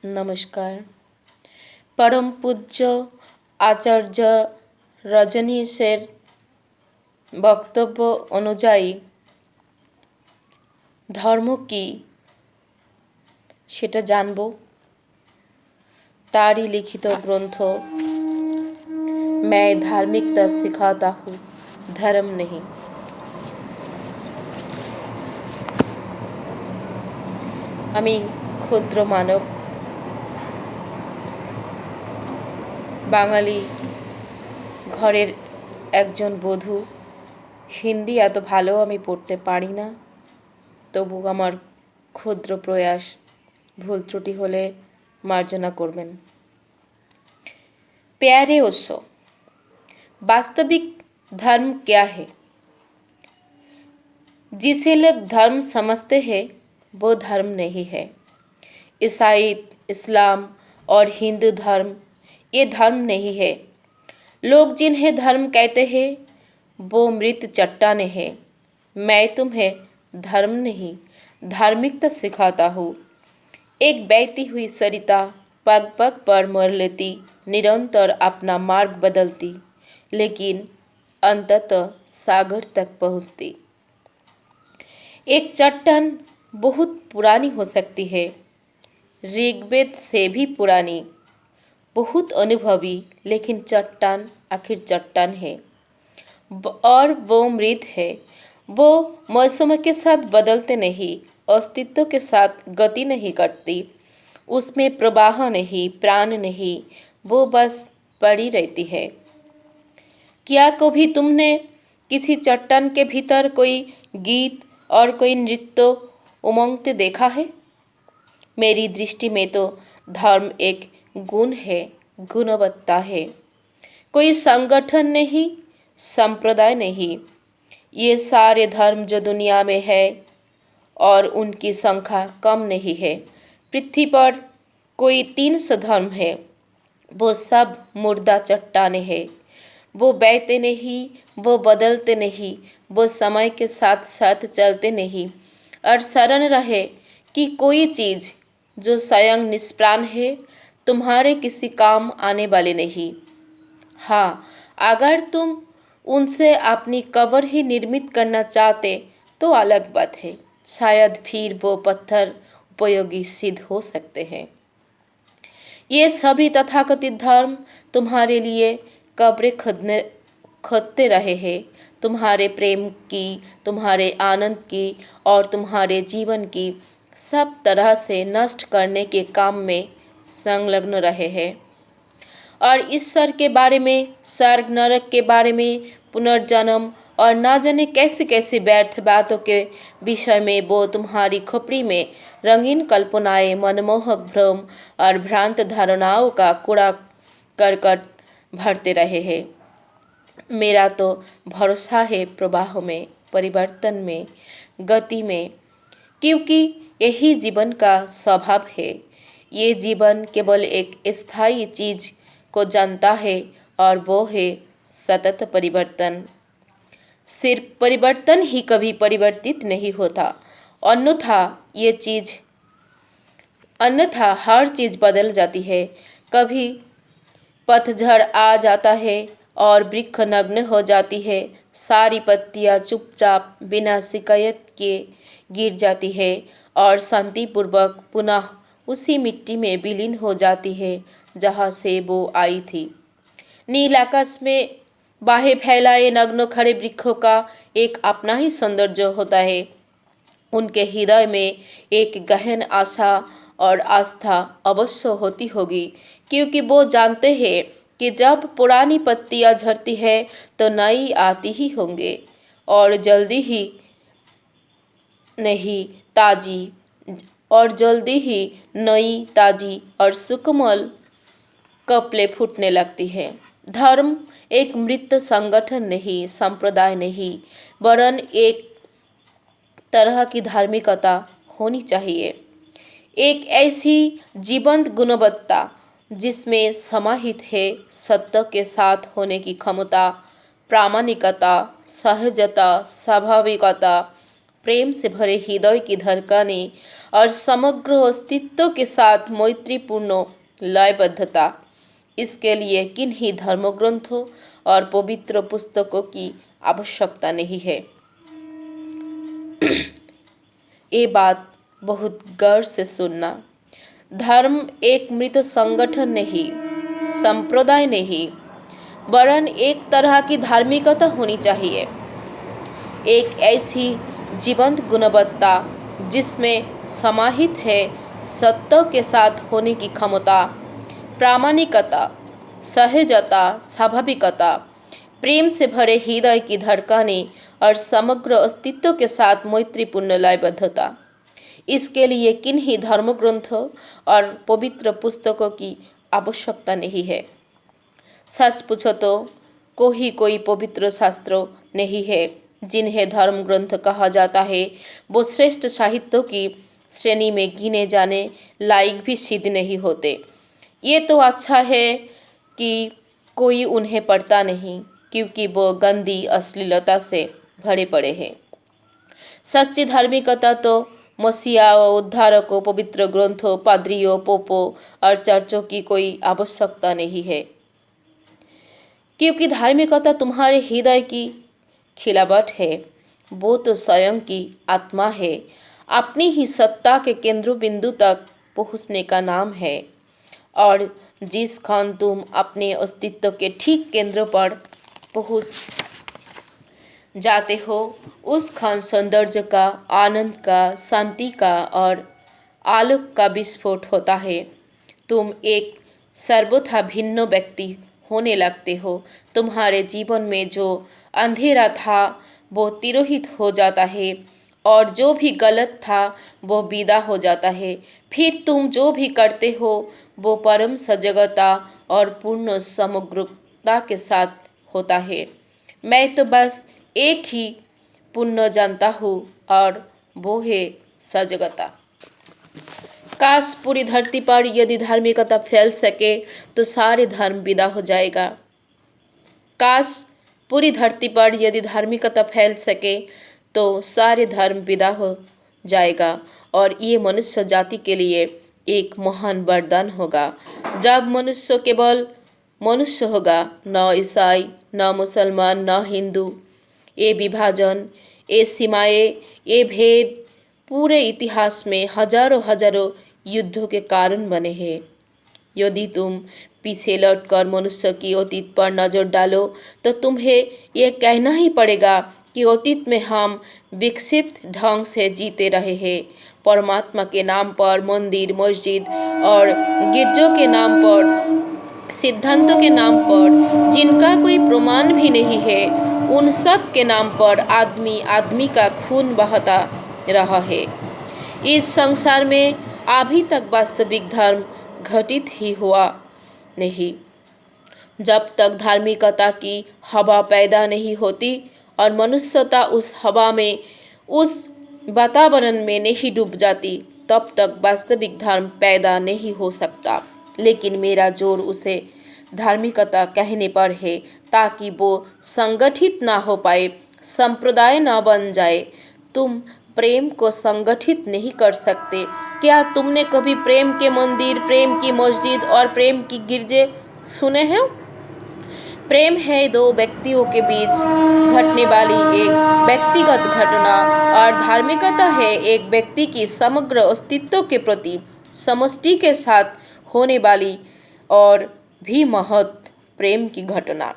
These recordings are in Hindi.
নমস্কার। পরম পূজ্য আচার্য রজনীশের বক্তব্য অনুযায়ী ধর্ম কী সেটা জানব। তারই লিখিত গ্রন্থ मैं धार्मिकता सिखाता हूँ धर्म नहीं। আমি ক্ষুদ্র মানব, বাঙালি ঘরের একজন বধূ। হিন্দি এত ভালো আমি পড়তে পারি না, তবু আমার ক্ষুদ্র প্রয়াস, ভুল ত্রুটি হলে মার্জনা করবেন। प्यारे ओशो, वास्तविक धर्म क्या है? जिसे लोग धर्म समझते हैं वो धर्म नहीं है। ईसाई, इस्लाम और हिंदू धर्म ये धर्म नहीं है। लोग जिन्हें धर्म कहते हैं वो मृत चट्टाने हैं। मैं तुम्हें धर्म नहीं धार्मिकता सिखाता हूँ। एक बहती हुई सरिता पग पग पर मर लेती, निरंतर अपना मार्ग बदलती, लेकिन अंततः सागर तक पहुँचती। एक चट्टान बहुत पुरानी हो सकती है, ऋग्वेद से भी पुरानी, बहुत अनुभवी, लेकिन चट्टान आखिर चट्टान है और वो मृत है। वो मौसम के साथ बदलते नहीं, अस्तित्व के साथ गति नहीं करती, उसमें प्रवाह नहीं, प्राण नहीं, वो बस पड़ी रहती है। क्या कभी तुमने किसी चट्टान के भीतर कोई गीत और कोई नृत्य उमंगते देखा है? मेरी दृष्टि में तो धर्म एक गुण है, गुणवत्ता है, कोई संगठन नहीं, संप्रदाय नहीं। ये सारे धर्म जो दुनिया में है और उनकी संख्या कम नहीं है। पृथ्वी पर कोई 300 धर्म है, वो सब मुर्दा चट्टाने हैं। वो बहते नहीं, वो बदलते नहीं, वो समय के साथ साथ चलते नहीं और शरण रहे कि कोई चीज़ जो स्वयं निष्प्राण है, तुम्हारे किसी काम आने वाले नहीं। हाँ, अगर तुम उनसे अपनी कब्र ही निर्मित करना चाहते तो अलग बात है, शायद फिर वो पत्थर उपयोगी सिद्ध हो सकते हैं। ये सभी तथाकथित धर्म तुम्हारे लिए कब्रें खोदते रहे हैं, तुम्हारे प्रेम की, तुम्हारे आनंद की और तुम्हारे जीवन की सब तरह से नष्ट करने के काम में संलग्न रहे हैं। और ईश्वर के बारे में, स्वर्ग नरक के बारे में, पुनर्जन्म और न जाने कैसे कैसे व्यर्थ बातों के विषय में वो तुम्हारी खोपड़ी में रंगीन कल्पनाएं, मनमोहक भ्रम और भ्रांत धारणाओं का कूड़ा करकट भरते रहे हैं। मेरा तो भरोसा है प्रवाह में, परिवर्तन में, गति में, क्योंकि यही जीवन का स्वभाव है। ये जीवन केवल एक स्थायी चीज को जानता है और वो है सतत परिवर्तन। सिर्फ परिवर्तन ही कभी परिवर्तित नहीं होता, अन्यथा हर चीज बदल जाती है। कभी पतझड़ आ जाता है और वृक्ष नग्न हो जाती है, सारी पत्तियां चुपचाप बिना शिकायत के गिर जाती है और शांतिपूर्वक पुनः उसी मिट्टी में विलीन हो जाती है जहाँ से वो आई थी। नील आकाश में बाहें फैलाए नग्न खड़े वृक्षों का एक अपना ही सौंदर्य होता है। उनके हृदय में एक गहन आशा और आस्था अवश्य होती होगी, क्योंकि वो जानते हैं कि जब पुरानी पत्तियां झड़ती है तो नई आती ही होंगे और जल्दी ही नई ताजी और सुकमल कपले फूटने लगती है। धर्म एक मृत संगठन नहीं, संप्रदाय नहीं, वरन एक तरह की धार्मिकता होनी चाहिए, एक ऐसी जीवंत गुणवत्ता जिसमें समाहित है सत्य के साथ होने की क्षमता, प्रामाणिकता, सहजता, स्वाभाविकता, प्रेम से भरे हृदय की धड़कनें और समग्र अस्तित्व के साथ मैत्रीपूर्ण लयबद्धता, इसके लिए किन्हीं धर्मग्रंथों और पवित्र पुस्तकों की आवश्यकता नहीं है। ये बात बहुत गौर से सुनना। धर्म एक मृत संगठन नहीं, संप्रदाय नहीं, वरन एक तरह की धार्मिकता होनी चाहिए। एक ऐसी जीवंत गुणवत्ता जिसमें समाहित है सत्य के साथ होने की क्षमता, प्रामाणिकता, सहजता, स्वाभाविकता, प्रेम से भरे हृदय की धड़कनें और समग्र अस्तित्व के साथ मैत्रीपूर्ण लयबद्धता। इसके लिए किन्हीं धर्मग्रंथों और पवित्र पुस्तकों की आवश्यकता नहीं है। सच पूछो तो कोई पवित्र शास्त्र नहीं है जिन्हें धर्म ग्रंथ कहा जाता है, वो श्रेष्ठ साहित्यों की श्रेणी में गिने जाने लायक भी सिद्ध नहीं होते। ये तो अच्छा है कि कोई उन्हें पढ़ता नहीं, क्योंकि वो गंदी अश्लीलता से भरे पड़े हैं। सच्ची धार्मिकता तो मसीहा व उद्धारकों, पवित्र ग्रंथों, पादरियों, पोपों और चर्चों की कोई आवश्यकता नहीं है, क्योंकि धार्मिकता तुम्हारे हृदय की खिलावट है। वो तो स्वयं की आत्मा है, अपनी ही सत्ता के केंद्र बिंदु तक पहुँचने का नाम है। और जिस क्षण तुम अपने अस्तित्व के ठीक केंद्र पर पहुँच जाते हो, उस क्षण सौंदर्य का, आनंद का, शांति का और आलोक का विस्फोट होता है। तुम एक सर्वथा भिन्न व्यक्ति होने लगते हो। तुम्हारे जीवन में जो अंधेरा था वो तिरोहित हो जाता है और जो भी गलत था वो विदा हो जाता है। फिर तुम जो भी करते हो वो परम सजगता और पूर्ण समग्रता के साथ होता है। मैं तो बस एक ही पुण्य जानता हूँ और वो है सजगता। काश पूरी धरती पर यदि धार्मिकता फैल सके तो सारे धर्म विदा हो जाएगा। काश पूरी धरती पर यदि धार्मिकता फैल सके तो सारे धर्म विदा हो जाएगा और ये मनुष्य जाति के लिए एक महान वरदान होगा। जब मनुष्य केवल मनुष्य होगा, न ईसाई, न मुसलमान, न हिंदू, ये विभाजन, ये सीमाएं, ये भेद पूरे इतिहास में हजारों हजारों युद्धों के कारण बने हैं। यदि तुम पीछे लौटकर मनुष्य की अतीत पर नजर डालो तो तुम्हें यह कहना ही पड़ेगा कि अतीत में हम विकसित ढंग से जीते रहे हैं। परमात्मा के नाम पर मंदिर, मस्जिद और गिरजों के नाम पर, सिद्धांतों के नाम पर जिनका कोई प्रमाण भी नहीं है, उन सब के नाम पर आदमी आदमी का खून बहाता रहा है। इस संसार में अभी तक वास्तविक धर्म घटित ही हुआ नहीं। जब तक धार्मिकता की हवा पैदा नहीं होती और मनुष्यता उस हवा में, उस वातावरण में नहीं डूब जाती, तब तक वास्तविक धर्म पैदा नहीं हो सकता। लेकिन मेरा जोर उसे धार्मिकता कहने पर है ताकि वो संगठित ना हो पाए, संप्रदाय ना बन जाए। तुम प्रेम को संगठित नहीं कर सकते। क्या तुमने कभी प्रेम के मंदिर, प्रेम की मस्जिद और प्रेम की गिरजे सुने हैं? प्रेम है दो व्यक्तियों के बीच घटने वाली एक व्यक्तिगत घटना और धार्मिकता है एक व्यक्ति की समग्र अस्तित्व के प्रति समष्टि के साथ होने वाली और भी महत् प्रेम की घटना।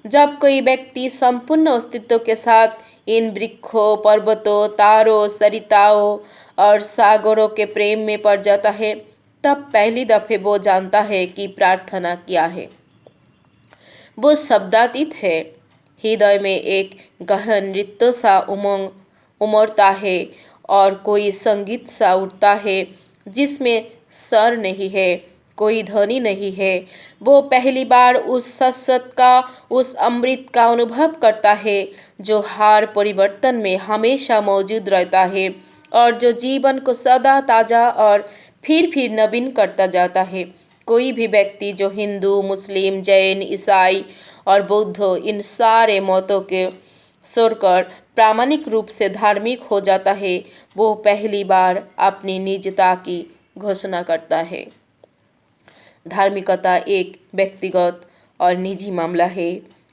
जब कोई व्यक्ति संपूर्ण अस्तित्व के साथ इन वृक्षों, पर्वतों, तारों, सरिताओं और सागरों के प्रेम में पड़ जाता है, तब पहली दफे वो जानता है कि प्रार्थना क्या है। वो शब्दातीत है। हृदय में एक गहन नृत्य सा उमंग उमड़ता है और कोई संगीत सा उठता है जिसमें स्वर नहीं है, कोई ध्वनि नहीं है। वो पहली बार उस सत्सत का, उस अमृत का अनुभव करता है जो हर परिवर्तन में हमेशा मौजूद रहता है और जो जीवन को सदा ताज़ा और फिर नवीन करता जाता है। कोई भी व्यक्ति जो हिंदू, मुस्लिम, जैन, ईसाई और बौद्ध इन सारे मतों के छोड़कर प्रामाणिक रूप से धार्मिक हो जाता है वो पहली बार अपनी निजता की घोषणा करता है। धार्मिकता एक व्यक्तिगत और निजी मामला है।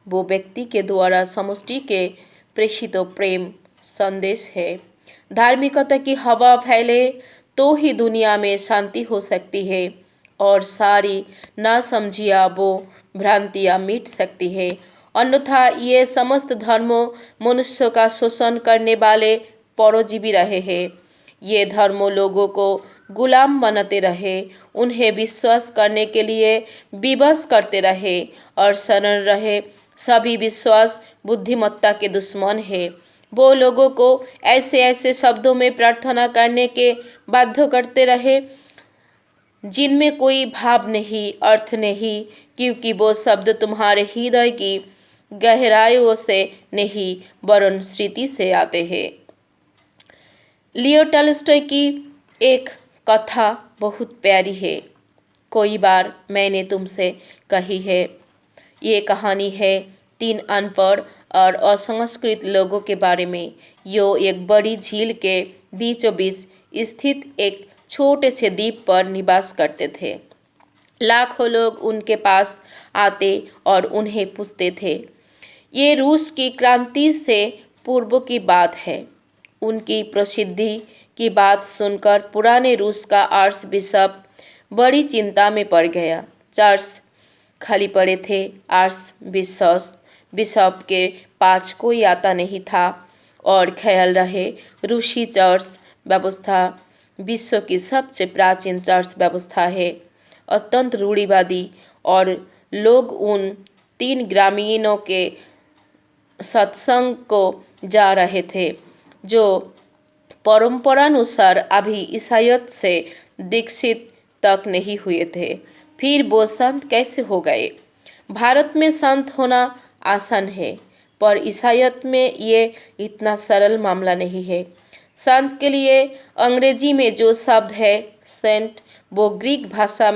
वो व्यक्ति के द्वारा समष्टि के प्रेषित प्रेम संदेश है। धार्मिकता की हवा फैले तो ही दुनिया में शांति हो सकती है और सारी नासमझियाँ वो भ्रांतियाँ मिट सकती है। अन्यथा ये समस्त धर्मों मनुष्य का शोषण करने वाले परजीवी रहे हैं। ये धर्मों लोगों को गुलाम बनाते रहे, उन्हें विश्वास करने के लिए विवश करते रहे और शरण रहे। सभी विश्वास बुद्धिमत्ता के दुश्मन है। वो लोगों को ऐसे ऐसे शब्दों में प्रार्थना करने के बाध्य करते रहे जिनमें कोई भाव नहीं, अर्थ नहीं, क्योंकि वो शब्द तुम्हारे हृदय की गहराइयों से नहीं वरन स्मृति से आते हैं। लियो टॉल्स्टॉय की एक कथा बहुत प्यारी है। कोई बार मैंने तुमसे कही है। ये कहानी है 3 अनपढ़ और असंस्कृत लोगों के बारे में। यो एक बड़ी झील के बीचों बीच स्थित एक छोटे से द्वीप पर निवास करते थे। लाखों लोग उनके पास आते और उन्हें पूछते थे। ये रूस की क्रांति से पूर्व की बात है। उनकी प्रसिद्धि की बात सुनकर पुराने रूस का आर्च बिशप बड़ी चिंता में पड़ गया। चर्च खाली पड़े थे। आर्च बिशप के पास कोई आता नहीं था और ख्याल रहे रूसी चर्च व्यवस्था विश्व की सबसे प्राचीन चर्च व्यवस्था है, अत्यंत रूढ़िवादी, और लोग उन 3 ग्रामीणों के सत्संग को जा रहे थे जो परंपरानुसार अभी ईसाइयत से दीक्षित तक नहीं हुए थे। फिर वो संत कैसे हो गए? भारत में संत होना आसान है, पर ईसाइयत में ये इतना सरल मामला नहीं है। संत के लिए अंग्रेजी में जो शब्द है सेंट, वो ग्रीक भाषा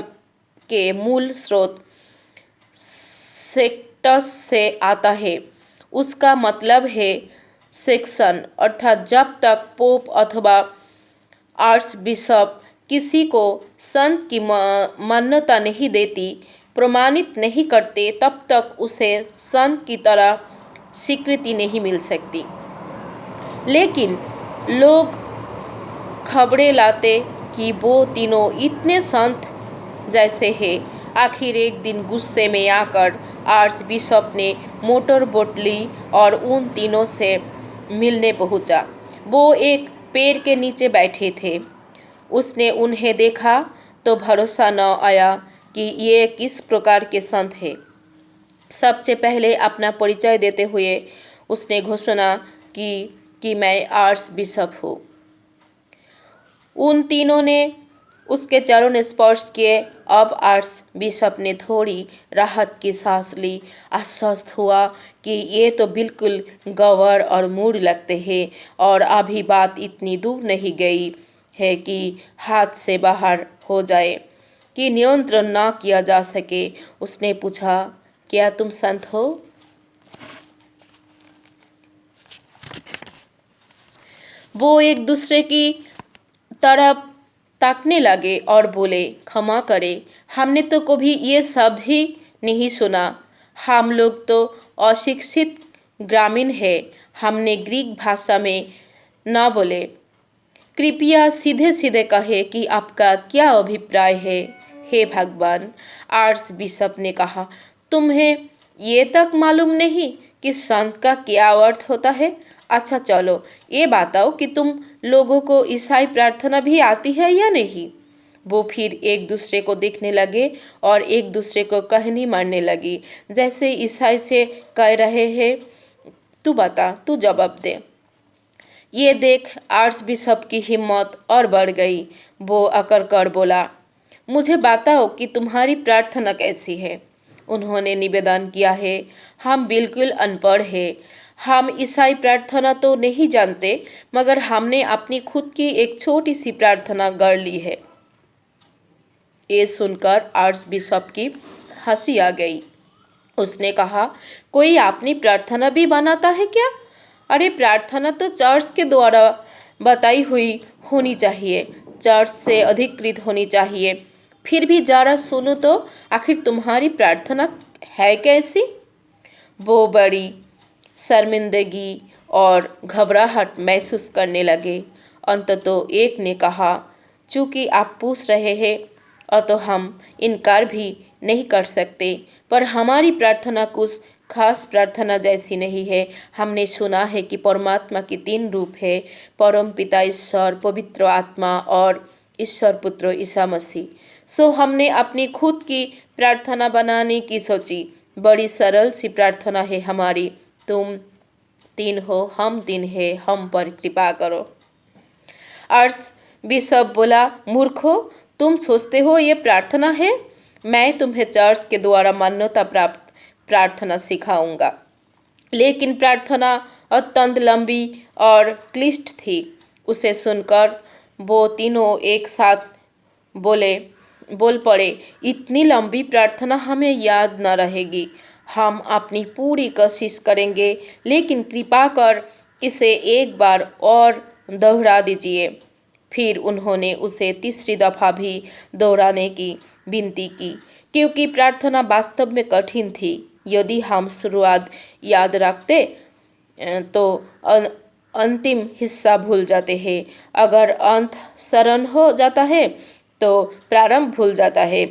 के मूल स्रोत सेक्टस से आता है। उसका मतलब है सेक्शन, अर्थात जब तक पोप अथवा आर्च बिशप किसी को संत की मान्यता नहीं देती, प्रमाणित नहीं करते, तब तक उसे संत की तरह स्वीकृति नहीं मिल सकती। लेकिन लोग खबरें लाते कि वो तीनों इतने संत जैसे हैं। आखिर एक दिन गुस्से में आकर आर्च बिशप ने मोटर बोट ली और उन तीनों से मिलने पहुंचा। वो एक पेड़ के नीचे बैठे थे। उसने उन्हें देखा तो भरोसा न आया कि ये किस प्रकार के संत हैं। सबसे पहले अपना परिचय देते हुए उसने घोषणा की कि मैं आर्च बिशप हूँ। उन तीनों ने उसके चरण स्पर्श किए। अब आर्च बिशप ने थोड़ी राहत की सांस ली। आश्वस्त हुआ कि ये तो बिल्कुल गंवार और मूढ़ लगते हैं और अभी बात इतनी दूर नहीं गई है कि हाथ से बाहर हो जाए, कि नियंत्रण ना किया जा सके। उसने पूछा, क्या तुम संत हो? वो एक दूसरे की तरफ ताकने लगे और बोले, क्षमा करें, हमने तो कभी ये शब्द ही नहीं सुना। हम लोग तो अशिक्षित ग्रामीण हैं, हमने ग्रीक भाषा में ना बोले। कृपया सीधे सीधे कहे कि आपका क्या अभिप्राय है। हे भगवान, आर्च बिशप ने कहा, तुम्हें ये तक मालूम नहीं कि संत का क्या अर्थ होता है? अच्छा चलो ये बताओ कि तुम लोगों को ईसाई प्रार्थना भी आती है या नहीं? वो फिर एक दूसरे को देखने लगे और एक दूसरे को कहनी मारने लगी, जैसे ईसाई से कह रहे हैं, तू बता, तू जवाब दे। ये देख आर्च बिशप की हिम्मत और बढ़ गई। वो अकड़ कर बोला, मुझे बताओ कि तुम्हारी प्रार्थना कैसी है। उन्होंने निवेदन किया है, हम बिल्कुल अनपढ़ हैं। हम ईसाई प्रार्थना तो नहीं जानते, मगर हमने अपनी खुद की एक छोटी सी प्रार्थना गढ़ ली है। ये सुनकर आर्च बिशप की हंसी आ गई। उसने कहा, कोई अपनी प्रार्थना भी बनाता है क्या? अरे प्रार्थना तो चर्च के द्वारा बताई हुई होनी चाहिए, चर्च से अधिकृत होनी चाहिए। फिर भी जरा सुनो तो, आखिर तुम्हारी प्रार्थना है कैसी? वो बड़ी शर्मिंदगी और घबराहट महसूस करने लगे। अंततः एक ने कहा, चूंकि आप पूछ रहे हैं तो हम इनकार भी नहीं कर सकते, पर हमारी प्रार्थना कुछ खास प्रार्थना जैसी नहीं है। हमने सुना है कि परमात्मा की 3 रूप है, परम पिता ईश्वर, पवित्र आत्मा और ईश्वर पुत्र ईसा मसीह। सो हमने अपनी खुद की प्रार्थना बनाने की सोची। बड़ी सरल सी प्रार्थना है हमारी, तुम 3 हो, हम 3 है, हम पर कृपा करो। आर्स बिशप बोला, मूर्खो, तुम सोचते हो ये प्रार्थना है? मैं तुम्हें चर्च के द्वारा मान्यता प्राप्त प्रार्थना सिखाऊंगा। लेकिन प्रार्थना अत्यंत लंबी और क्लिष्ट थी। उसे सुनकर वो तीनों एक साथ बोल पड़े, इतनी लंबी प्रार्थना हमें याद न रहेगी। हम अपनी पूरी कोशिश करेंगे, लेकिन कृपा कर इसे एक बार और दोहरा दीजिए। फिर उन्होंने उसे तीसरी दफ़ा भी दोहराने की विनती की, क्योंकि प्रार्थना वास्तव में कठिन थी। यदि हम शुरुआत याद रखते तो अंतिम हिस्सा भूल जाते हैं। अगर अंत स्मरण हो जाता है तो प्रारंभ भूल जाता है,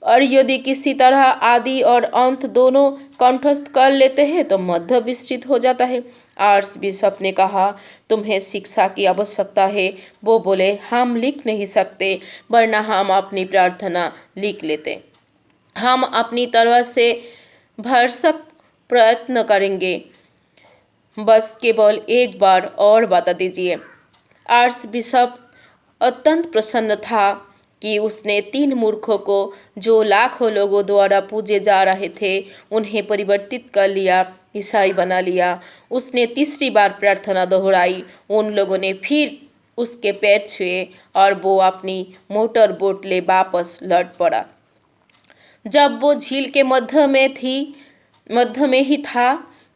और यदि किसी तरह आदि और अंत दोनों कंठस्थ कर लेते हैं तो मध्य विस्तृत हो जाता है। आर्स बिशप ने कहा, तुम्हें शिक्षा की आवश्यकता है। वो बोले, हम लिख नहीं सकते, वरना हम अपनी प्रार्थना लिख लेते। हम अपनी तरफ से भरसक प्रयत्न करेंगे, बस केवल एक बार और बता दीजिए। आर्स बिशप अत्यंत प्रसन्न था कि उसने 3 मूर्खों को, जो लाखों लोगों द्वारा पूजे जा रहे थे, उन्हें परिवर्तित कर लिया, ईसाई बना लिया। उसने तीसरी बार प्रार्थना दोहराई। उन लोगों ने फिर उसके पैर छुए और वो अपनी मोटर बोट ले वापस लौट पड़ा। जब वो झील के मध्य में ही था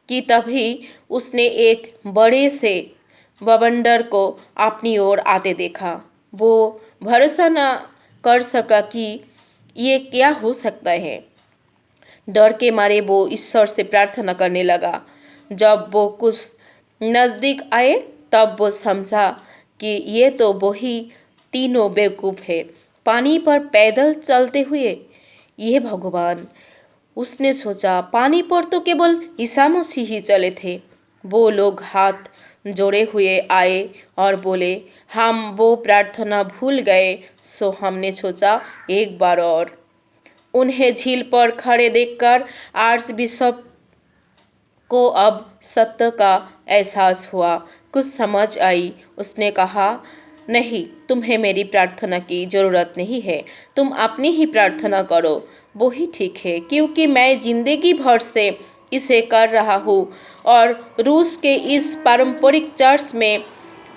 कि तभी उसने एक बड़े से बवंडर को अपनी ओर आते देखा। वो भरोसा न कर सका कि ये क्या हो सकता है। डर के मारे वो ईश्वर से प्रार्थना करने लगा। जब वो कुछ नज़दीक आए तब वो समझा कि ये तो वही तीनों बेवकूफ़ है, पानी पर पैदल चलते हुए। ये भगवान, उसने सोचा, पानी पर तो केवल ईसा मसीह ही चले थे। वो लोग हाथ जोड़े हुए आए और बोले, हम वो प्रार्थना भूल गए, सो हमने सोचा एक बार और। उन्हें झील पर खड़े देखकर आर्च बिशप को अब सत्य का एहसास हुआ। कुछ समझ आई। उसने कहा, नहीं, तुम्हें मेरी प्रार्थना की ज़रूरत नहीं है, तुम अपनी ही प्रार्थना करो, वो ही ठीक है, क्योंकि मैं जिंदगी भर से इसे कर रहा हूँ और रूस के इस पारंपरिक चर्च में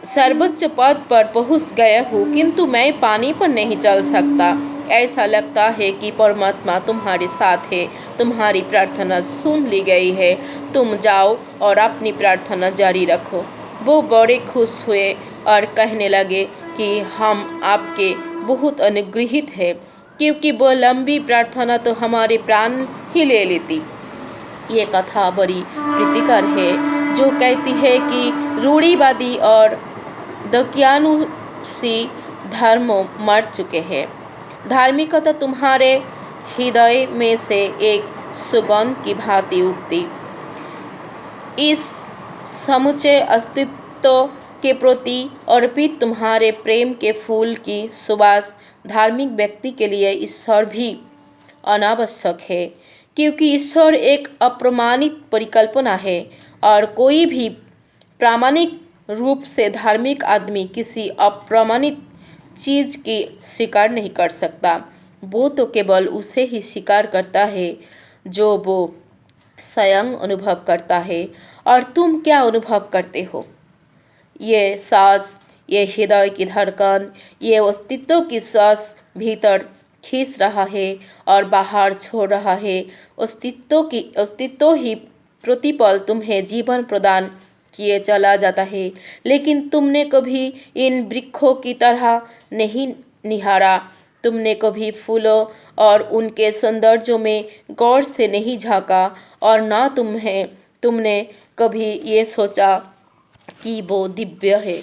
सर्वोच्च पद पर पहुँच गया हूँ, किंतु मैं पानी पर नहीं चल सकता। ऐसा लगता है कि परमात्मा तुम्हारे साथ है, तुम्हारी प्रार्थना सुन ली गई है, तुम जाओ और अपनी प्रार्थना जारी रखो। वो बड़े खुश हुए और कहने लगे कि हम आपके बहुत अनुग्रहित हैं, क्योंकि वो लंबी प्रार्थना तो हमारे प्राण ही ले लेती। ये कथा बड़ी प्रीतिकर है, जो कहती है कि रूढ़िवादी और दकियानुसी धर्म मर चुके हैं। धार्मिकता तुम्हारे हृदय में से एक सुगंध की भांति उठती। इस समुचे अस्तित्व के प्रति अर्पित तुम्हारे प्रेम के फूल की सुवास धार्मिक व्यक्ति के लिए ईश्वर भी अनावश्यक है, क्योंकि ईश्वर एक अप्रमाणित परिकल्पना है और कोई भी प्रामाणिक रूप से धार्मिक आदमी किसी अप्रमाणित चीज़ की स्वीकार नहीं कर सकता। वो तो केवल उसे ही स्वीकार करता है जो वो स्वयं अनुभव करता है। और तुम क्या अनुभव करते हो? ये सांस, ये हृदय की धड़कन, ये अस्तित्व की सांस भीतर खींच रहा है और बाहर छोड़ रहा है। अस्तित्व ही प्रतिपल तुम्हें जीवन प्रदान किए चला जाता है, लेकिन तुमने कभी इन वृक्षों की तरह नहीं निहारा। तुमने कभी फूलों और उनके सौंदर्य में गौर से नहीं झांका, और ना तुमने कभी ये सोचा कि वो दिव्य है।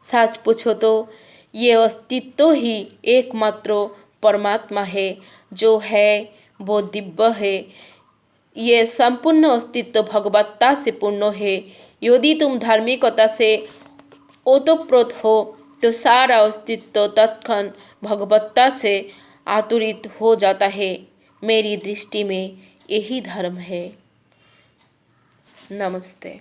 सच पूछो तो ये अस्तित्व ही एकमात्र परमात्मा है, जो है वो दिव्य है। ये संपूर्ण अस्तित्व भगवत्ता से पूर्ण है। यदि तुम धार्मिकता से ओतप्रोत हो तो सारा अस्तित्व तत्क्षण भगवत्ता से आतुरित हो जाता है। मेरी दृष्टि में यही धर्म है। नमस्ते।